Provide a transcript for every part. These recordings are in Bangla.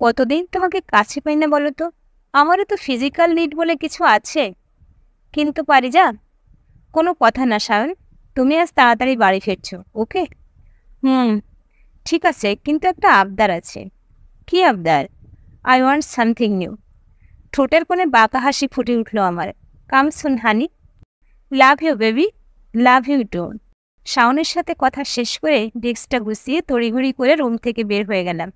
কতদিন তোমাকে কাছে পাই না বলো তো? আমারও তো ফিজিক্যাল নিড বলে কিছু আছে। কিন্তু পারিজা, কোনো কথা না সায়ন, তুমি আজ তাড়াতাড়ি বাড়ি ফিরছো, ওকে? হুম, ঠিক আছে, কিন্তু একটা আবদার আছে। কি আবদার? I want something new. ঠোঁটের কোণে বাঁকা হাসি ফুটে উঠল আমার। Come soon honey. Love you baby, love you too. শাওনের সাথে কথা শেষ করে ডেস্কটা গুছিয়ে তড়িঘড়ি করে রুম থেকে বের হয়ে গেলাম।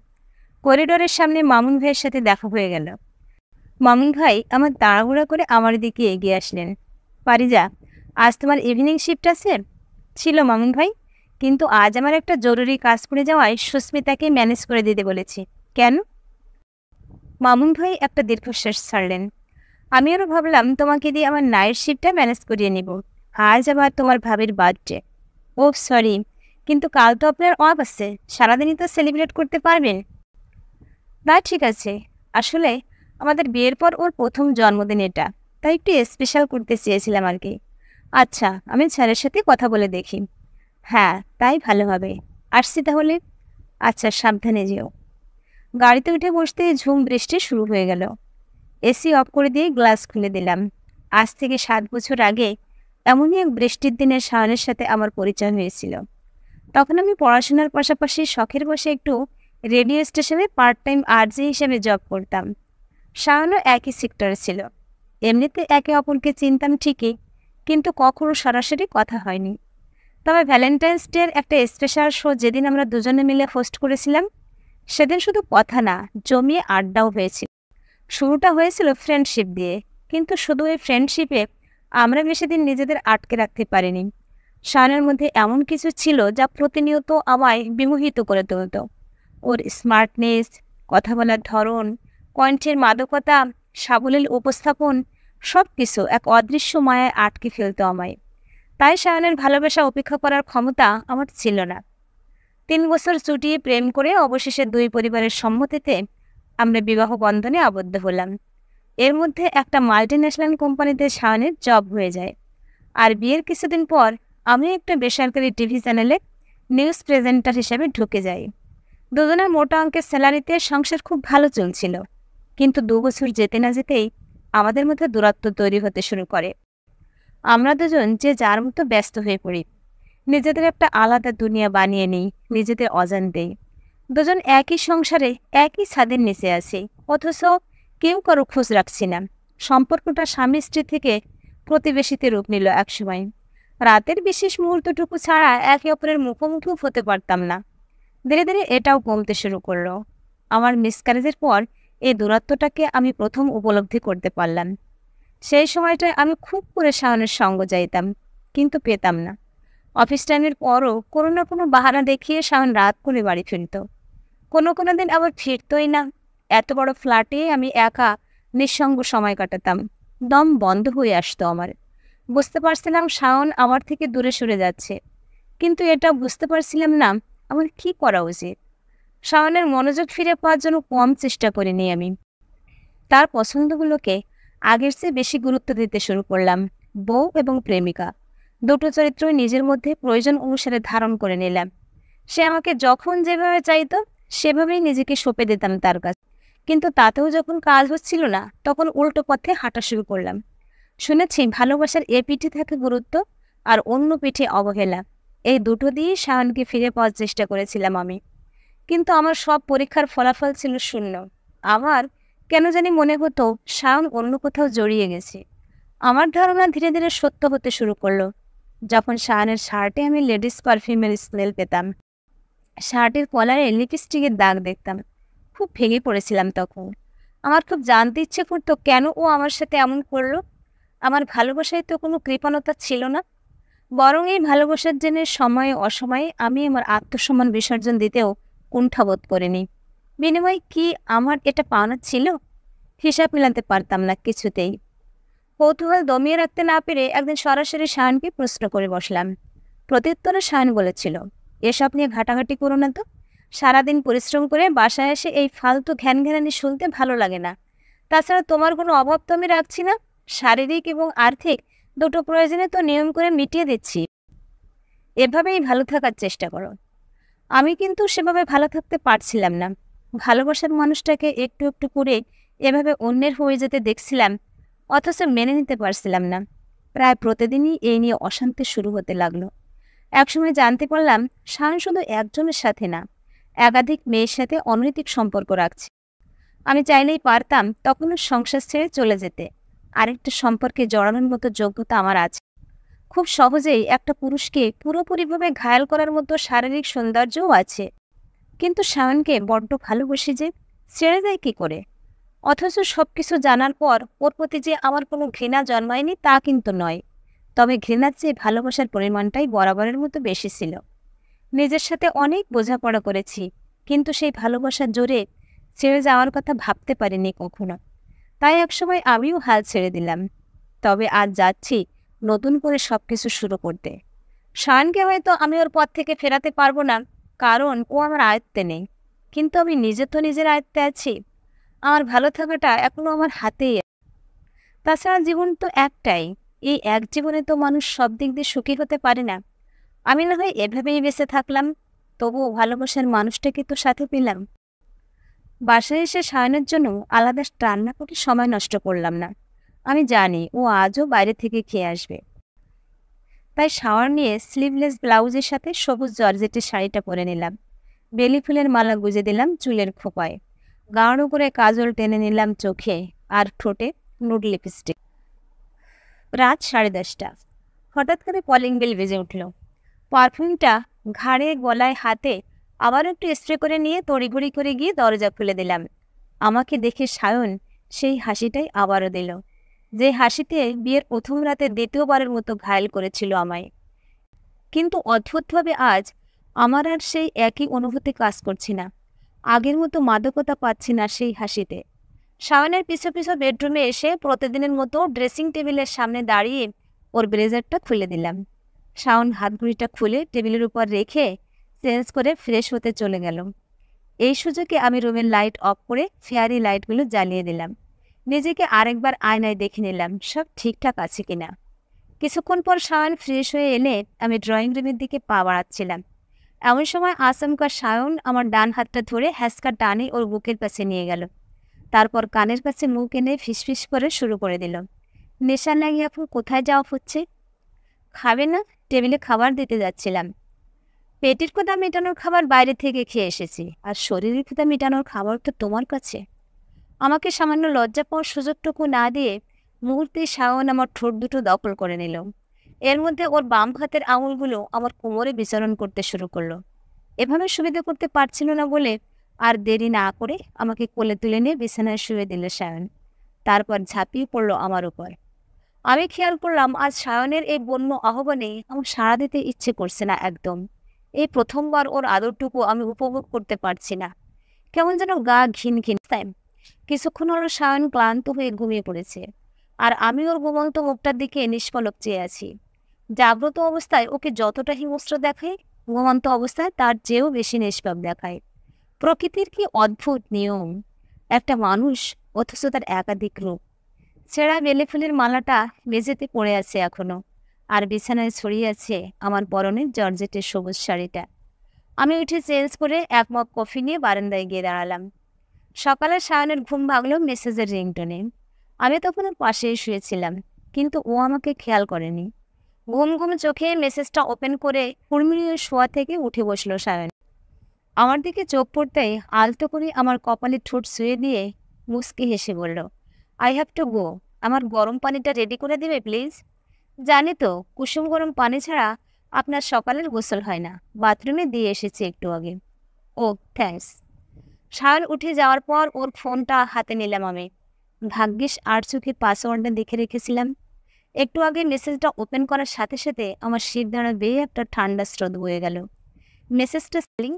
করিডোরের সামনে মামুন ভাইয়ের সাথে দেখা হয়ে গেল। মামুন ভাই আমার তাড়াহুড়া করে আমার দিকে এগিয়ে আসলেন। পারিজা, আজ তোমার ইভিনিং শিফট আছে? ছিল মামুন ভাই, কিন্তু আজ আমার একটা জরুরি কাজ পড়ে যাওয়ায় সুস্মিতাকে ম্যানেজ করে দিতে বলেছি। কেন? মামুন ভাই একটা দীর্ঘশ্বাস ছাড়লেন। আমি আরও ভাবলাম তোমাকে দিয়ে আমার নাইট শিফটটা ম্যানেজ করিয়ে নিব। আজ আবার তোমার ভাবির বার্থডে। ও সরি, কিন্তু কাল তো আপনার অফ আছে, সারাদিনই তো সেলিব্রেট করতে পারবেন। না ঠিক আছে, আসলে আমাদের বিয়ের পর ওর প্রথম জন্মদিন এটা, তাই একটু স্পেশাল করতে চেয়েছিলাম আর কি। আচ্ছা, আমি স্যারের সাথে কথা বলে দেখি। হ্যাঁ, তাই ভালো হবে। আসছি তাহলে। আচ্ছা, সাবধানে যেও। গাড়িতে উঠে বসতেই ঝুম বৃষ্টি শুরু হয়ে গেল। এসি অফ করে দিয়ে গ্লাস খুলে দিলাম। আজ থেকে 7 বছর আগে এমনই এক বৃষ্টির দিনে শাওনের সাথে আমার পরিচয় হয়েছিল। তখন আমি পড়াশোনার পাশাপাশি শখের বসে একটু রেডিও স্টেশনে পার্ট টাইম আরজে হিসেবে জব করতাম। শাওনও একই সেক্টরে ছিল। এমনিতে একে অপরকে চিনতাম ঠিকই, কিন্তু কখনো সরাসরি কথা হয়নি। তবে ভ্যালেন্টাইন্স ডের একটা স্পেশাল শো যেদিন আমরা দুজনে মিলে হোস্ট করেছিলাম, সেদিন শুধু কথা না, জমিয়ে আড্ডাও হয়েছিল। শুরুটা হয়েছিল ফ্রেন্ডশিপ দিয়ে, কিন্তু শুধু এই ফ্রেন্ডশিপে আমরা বেশি দিন নিজেদের আটকে রাখতে পারিনি। শাওনের মধ্যে এমন কিছু ছিল যা প্রতিনিয়ত আমায় বিমোহিত করে তুলত। ওর স্মার্টনেস, কথা বলার ধরন, কণ্ঠের মাদকতা, সাবলীল উপস্থাপন, সব কিছু এক অদৃশ্য মায়ায় আটকে ফেলত আমায়। তাই শাওনের ভালোবাসা উপেক্ষা করার ক্ষমতা আমার ছিল না। 3 বছর চুটিয়ে প্রেম করে অবশেষে 2 পরিবারের সম্মতিতে আমরা বিবাহ বন্ধনে আবদ্ধ হলাম। এর মধ্যে একটা মাল্টিন্যাশনাল কোম্পানিতে শাওনের জব হয়ে যায়। আর বিয়ের কিছুদিন পর আমি একটা বেসরকারি টিভি চ্যানেলে নিউজ প্রেজেন্টার হিসেবে ঢুকে যাই। দুজনের মোটা অঙ্কের স্যালারিতে সংসার খুব ভালো চলছিল, কিন্তু 2 বছর যেতে না যেতেই আমাদের মধ্যে দূরত্ব তৈরি হতে শুরু করে। আমরা দুজন যে যার মতো ব্যস্ত হয়ে পড়ি, নিজেদের একটা আলাদা দুনিয়া বানিয়ে নিই নিজেদের অজান্তেই। দুজন একই সংসারে একই ছাদের নিচে আছি, অথচ কেউ কারো খোঁজ রাখছি না। সম্পর্কটা স্বামী স্ত্রী থেকে প্রতিবেশীতে রূপ নিল একসময়। রাতের বিশেষ মুহূর্তটুকু ছাড়া একে অপরের মুখোমুখিও হতে পারতাম না। ধীরে ধীরে এটাও কমতে শুরু করলো। আমার মিসক্যারেজের পর এই দূরত্বটাকে আমি প্রথম উপলব্ধি করতে পারলাম। সেই সময়টায় আমি খুব করে শাওনের সঙ্গ চাইতাম, কিন্তু পেতাম না। অফিস টাইমের পরও কোনো না কোনো বাহানা দেখিয়ে শাওন রাত করে বাড়ি ফিরত। কোনো দিন আবার ফিরতই না। এত বড় ফ্ল্যাটে আমি একা নিঃসঙ্গ সময় কাটাতাম। দম বন্ধ হয়ে আসতো আমার। বুঝতে পারছিলাম শাওন আমার থেকে দূরে সরে যাচ্ছে, কিন্তু এটা বুঝতে পারছিলাম না আমার কি করা উচিত। শাওনের মনোযোগ ফিরে পাওয়ার জন্য কম চেষ্টা করিনি আমি। তার পছন্দগুলোকে আগের চেয়ে বেশি গুরুত্ব দিতে শুরু করলাম। বউ এবং প্রেমিকা দুটো চরিত্রই নিজের মধ্যে প্রয়োজন অনুসারে ধারণ করে নিলাম। সে আমাকে যখন যেভাবে চাইতো সেভাবেই নিজেকে সঁপে দিতাম তার কাছে। কিন্তু তাতেও যখন কাজ হচ্ছিল না, তখন উল্টো পথে হাঁটা শুরু করলাম। শুনেছি ভালোবাসার এ পিঠে থাকে গুরুত্ব, আর অন্য পিঠে অবহেলা। এই দুটো দিয়েই শাওনকে ফিরে পাওয়ার চেষ্টা করেছিলাম আমি। কিন্তু আমার সব পরীক্ষার ফলাফল ছিল শূন্য। আমার কেন জানি মনে হতো শাওন অন্য কোথাও জড়িয়ে গেছে। আমার ধারণা ধীরে ধীরে সত্য হতে শুরু করলো যখন শাওনের শার্টে আমি লেডিস পারফিউমের স্মেল পেতাম, শার্টের কলারে লিপস্টিকের দাগ দেখতাম। খুব ভেঙে পড়েছিলাম তখন। আমার খুব জানতে ইচ্ছে করতো কেন ও আমার সাথে এমন করলো। আমার ভালোবাসায় তো কোনো কৃপণতা ছিল না, বরং এই ভালোবাসার জন্য সময়ে অসময়ে আমি আমার আত্মসম্মান বিসর্জন দিতেও কুণ্ঠাবোধ করিনি। বিনিময়ে কি আমার এটা পাওনা ছিল? হিসাব মিলাতে পারতাম না কিছুতেই। কৌতূহল দমিয়ে রাখতে না পেরে একদিন সরাসরি শাওনকে প্রশ্ন করে বসলাম। প্রত্যুত্তরে শাওন বলেছিল, এসব নিয়ে ঘাটাঘাটি করো না তো। সারাদিন পরিশ্রম করে বাসায় এসে এই ফালতু ঘ্যানঘ্যানানি শুনতে ভালো লাগে না। তাছাড়া তোমার কোনো অভাব তো আমি রাখছি না। শারীরিক এবং আর্থিক দুটো প্রয়োজনে তো নিয়ম করে মিটিয়ে দিচ্ছি। এভাবেই ভালো থাকার চেষ্টা করো। আমি কিন্তু সেভাবে ভালো থাকতে পারছিলাম না। ভালোবাসার মানুষটাকে একটু একটু করে এভাবে অন্যের হয়ে যেতে দেখছিলাম, অথচ মেনে নিতে পারছিলাম না। প্রায় প্রতিদিনই এই নিয়ে অশান্তি শুরু হতে লাগলো। একসময় জানতে পারলাম শান শুধু একজনের সাথে না, একাধিক মেয়ের সাথে অনৈতিক সম্পর্ক রাখছে। আমি চাইলেই পারতাম তখনও সংসার ছেড়ে চলে যেতে। আরেকটা সম্পর্কে জড়ানোর মতো যোগ্যতা আমার আছে। খুব সহজেই একটা পুরুষকে পুরোপুরিভাবে ঘায়াল করার মতো শারীরিক সৌন্দর্যও আছে। কিন্তু শায়নকে বড্ড ভালোবাসি যে, ছেড়ে দেয় কি করে? অথচ সবকিছু জানার পর ওর প্রতি যে আমার কোনো ঘৃণা জন্মায়নি তা কিন্তু নয়। তবে ঘৃণার চেয়ে ভালোবাসার পরিমাণটাই বরাবরের মতো বেশি ছিল। নিজের সাথে অনেক বোঝাপড়া করেছি, কিন্তু সেই ভালোবাসার জোরে ছেড়ে যাওয়ার কথা ভাবতে পারিনি কখনো। তাই একসময় আমিও হাল ছেড়ে দিলাম। তবে আজ যাচ্ছি নতুন করে সবকিছু শুরু করতে। শায়নকে হয়তো আমি ওর পথ থেকে ফেরাতে পারবো না, কারণ ও আমার আয়ত্তে নেই। কিন্তু আমি নিজে তো নিজের আয়ত্তে আছি। আমার ভালো থাকাটা এখনো আমার হাতেই আছে। তাছাড়া জীবন তো একটাই। এই এক জীবনে তো মানুষ সব দিক দিয়ে সুখী হতে পারে না। আমি না হয় এভাবেই বেঁচে থাকলাম, তবুও ভালোবাসার মানুষটাকে তো সাথে পেলাম। বাসায় এসে শায়নের জন্য আলাদা রান্না করে সময় নষ্ট করলাম না। আমি জানি ও আজও বাইরে থেকে খেয়ে আসবে। তাই শাওয়ার নিয়ে স্লিভলেস ব্লাউজের সাথে সবুজ জর্জেটের শাড়িটা পরে নিলাম। বেলি ফুলের মালা গুজে দিলাম চুলের খোপায়। গাঢ় করে কাজল টেনে নিলাম চোখে, আর ঠোঁটে নুড লিপস্টিক। রাত 10:30। হঠাৎ করে কলিং বেল বেজে উঠল। পারফিউমটা ঘাড়ে গলায় হাতে আবার একটু স্প্রে করে নিয়ে তড়িঘড়ি করে গিয়ে দরজা খুলে দিলাম। আমাকে দেখে শায়ন সেই হাসিটাই আবারও দিল, যে হাসিতে বিয়ের প্রথম রাতে দ্বিতীয়বারের মতো ঘায়েল করেছিল আমায়। কিন্তু অদ্ভুতভাবে আজ আমার আর সেই একই অনুভূতি কাজ করছি না। আগের মতো মাদকতা পাচ্ছি না সেই হাসিতে। শাওনের পিছু পিছু বেডরুমে এসে প্রতিদিনের মতো ড্রেসিং টেবিলের সামনে দাঁড়িয়ে ওর ব্লেজারটা খুলে দিলাম। শাওন হাতঘড়িটা খুলে টেবিলের উপর রেখে চেঞ্জ করে ফ্রেশ হতে চলে গেল। এই সুযোগে আমি রুমের লাইট অফ করে ফেয়ারি লাইটগুলো জ্বালিয়ে দিলাম। নিজেকে আরেকবার আয়নায় দেখে নিলাম সব ঠিকঠাক আছে কিনা। কিছুক্ষণ পর শাওন ফ্রেশ হয়ে এলে আমি ড্রয়িং রুমের দিকে পা বাড়াচ্ছিলাম। এমন সময় আচমকা শাওন আমার ডান হাতটা ধরে হ্যাঁচকা টানে ওর বুকের কাছে নিয়ে গেল। তারপর কানের কাছে মুখ এনে ফিসফিস করে শুরু করে দিল, নেশা লাগিয়ে আপু কোথায় যাওয়া হচ্ছে? খাবে না? টেবিলে খাবার দিতে যাচ্ছিলাম। পেটের ক্ষুধা মেটানোর খাবার বাইরে থেকে খেয়ে এসেছি, আর শরীরের ক্ষুধা মেটানোর খাবার তো তোমার কাছে। আমাকে সামান্য লজ্জা পাওয়ার সুযোগটুকু না দিয়ে মুহূর্তে শাওন আমার ঠোঁট দুটো দখল করে নিল। এর মধ্যে ওর বাম হাতের আঙুলগুলো আমার কোমরে বিচরণ করতে শুরু করলো। এভাবে সুবিধা করতে পারছিল না বলে আর দেরি না করে আমাকে কোলে তুলে নিয়ে বিছানায় শুয়ে দিল শায়ন। তারপর ঝাঁপিয়ে পড়ল আমার উপর। আমি খেয়াল করলাম আজ শায়নের এই বন্য আহ্বানে আমার সাড়া দিতে ইচ্ছে করছে না একদম। এই প্রথমবার ওর আদরটুকু আমি উপভোগ করতে পারছি না। কেমন যেন গা ঘিন ঘিন। কিছুক্ষণ হলো শায়ন ক্লান্ত হয়ে ঘুমিয়ে পড়েছে, আর আমি ওর ঘুমন্ত মুখটার দিকে নিষ্পলক চেয়ে আছি। জাগ্রত অবস্থায় ওকে যতটা হিংস্র দেখায়, ঘুমন্ত অবস্থায় তার চেয়েও বেশি নিষ্পাপ দেখায়। প্রকৃতির কি অদ্ভুত নিয়ম! একটা মানুষ, অথচ তার একাধিক রূপ। ছেঁড়া বেলে ফুলের মালাটা মেঝেতে পড়ে আছে এখনো, আর বিছানায় ছড়িয়ে আছে আমার পরনের জর্জেটের সবুজ শাড়িটা। আমি উঠে চেঞ্জ করে এক মগ কফি নিয়ে বারান্দায় গিয়ে দাঁড়ালাম। সকালে শায়নের ঘুম ভাঙল মেসেজের রিংটোনে। আমি তখন ওর পাশেই শুয়েছিলাম, কিন্তু ও আমাকে খেয়াল করেনি। ঘুম ঘুম চোখে মেসেজটা ওপেন করে হুড়মুড়িয়ে শোয়া থেকে উঠে বসলো শায়ন। আমার দিকে চোখ পড়তেই আলতো করে আমার কপালে ঠোঁট ছুঁয়ে দিয়ে মুচকি হেসে বলল, আই হ্যাভ টু গো। আমার গরম পানিটা রেডি করে দেবে প্লিজ? জানি তো, কুসুম গরম পানি ছাড়া আপনার সকালের গোসল হয় না। বাথরুমে দিয়ে এসেছি একটু আগে। ও, থ্যাঙ্কস। শায়ন উঠে যাওয়ার পর ওর ফোনটা হাতে নিলাম আমি। ভাগ্যিস আর চোখে পাসওয়ার্ডটা দেখে রেখেছিলাম। একটু আগে মেসেজটা ওপেন করার সাথে সাথে আমার শির দাঁড়া বেয়ে একটা ঠান্ডা স্রোত বয়ে গেল। মেসেজটা spelling,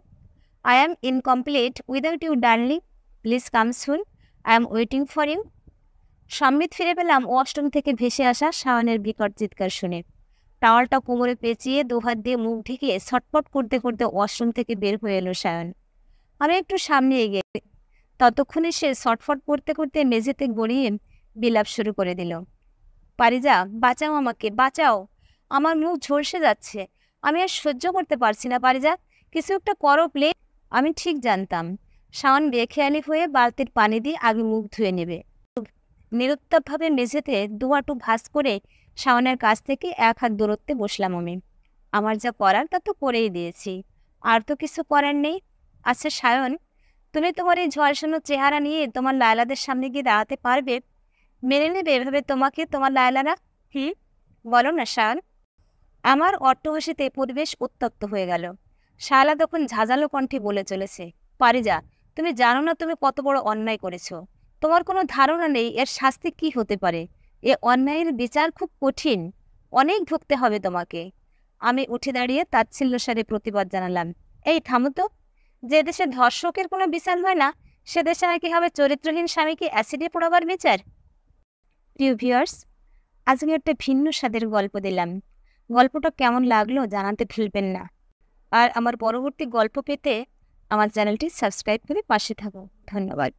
I am incomplete without you darling, please come soon, I am waiting for you. সম্বিত ফিরে পেলাম ওয়াশরুম থেকে ভেসে আসা শাওনের বিকট চিৎকার শুনে। টাওয়ালটা কোমরে পেঁচিয়ে দুহাত দিয়ে মুখ ঢেকে ছটপট করতে করতে ওয়াশরুম থেকে বের হয়ে এলো শায়ন। আমি একটু সামনে এগিয়ে, ততক্ষণে সে ছটফট করতে করতে মেঝেতে গড়িয়ে বিলাপ শুরু করে দিল। পারিজা, বাঁচাও আমাকে, বাঁচাও, আমার মুখ ঝলসে যাচ্ছে, আমি আর সহ্য করতে পারছি না। পারিজা, কিছু একটা করো প্লিজ। আমি ঠিক জানতাম শাওন বেখেয়ালি হয়ে বালতির পানি দিয়ে আগে মুখ ধুয়ে নেবে। নিরুত্তাপভাবে মেঝেতে দুহাঁটু ভাঁজ করে শাওনের কাছ থেকে 1 হাত দূরত্বে বসলাম আমি। আমার যা করার তা তো করেই দিয়েছি, আর তো কিছু করার নেই। আচ্ছা সায়ন, তুমি তোমার এই ঝলসানো চেহারা নিয়ে তোমার লায়লাদের সামনে গিয়ে দাঁড়াতে পারবে? মেনে নেবে এভাবে তোমাকে তোমার লায়লারা? বলো না শায়ন। আমার অট্টহাসিতে পরিবেশ উত্তপ্ত হয়ে গেল। শায়লা তখন ঝাঁঝালো কণ্ঠে বলে চলেছে, পারিজা, তুমি জানো না তুমি কত বড় অন্যায় করেছো। তোমার কোনো ধারণা নেই এর শাস্তি কি হতে পারে। এ অন্যায়ের বিচার খুব কঠিন, অনেক ভুগতে হবে তোমাকে। আমি উঠে দাঁড়িয়ে তাচ্ছিল্য স্বরে প্রতিবাদ জানালাম, এই থামো তো। যে দেশে ধর্ষকের কোনো বিচার হয় না, সে দেশে নাকি হবে চরিত্রহীন স্বামীকে অ্যাসিডে পোড়াবার বিচার। প্রিয় ভিউয়ার্স, আজকে একটা ভিন্ন স্বাদের গল্প দিলাম। গল্পটা কেমন লাগলো জানাতে ভুলবেন না। আর আমার পরবর্তী গল্প পেতে আমার চ্যানেলটি সাবস্ক্রাইব করে পাশে থাকুন। ধন্যবাদ।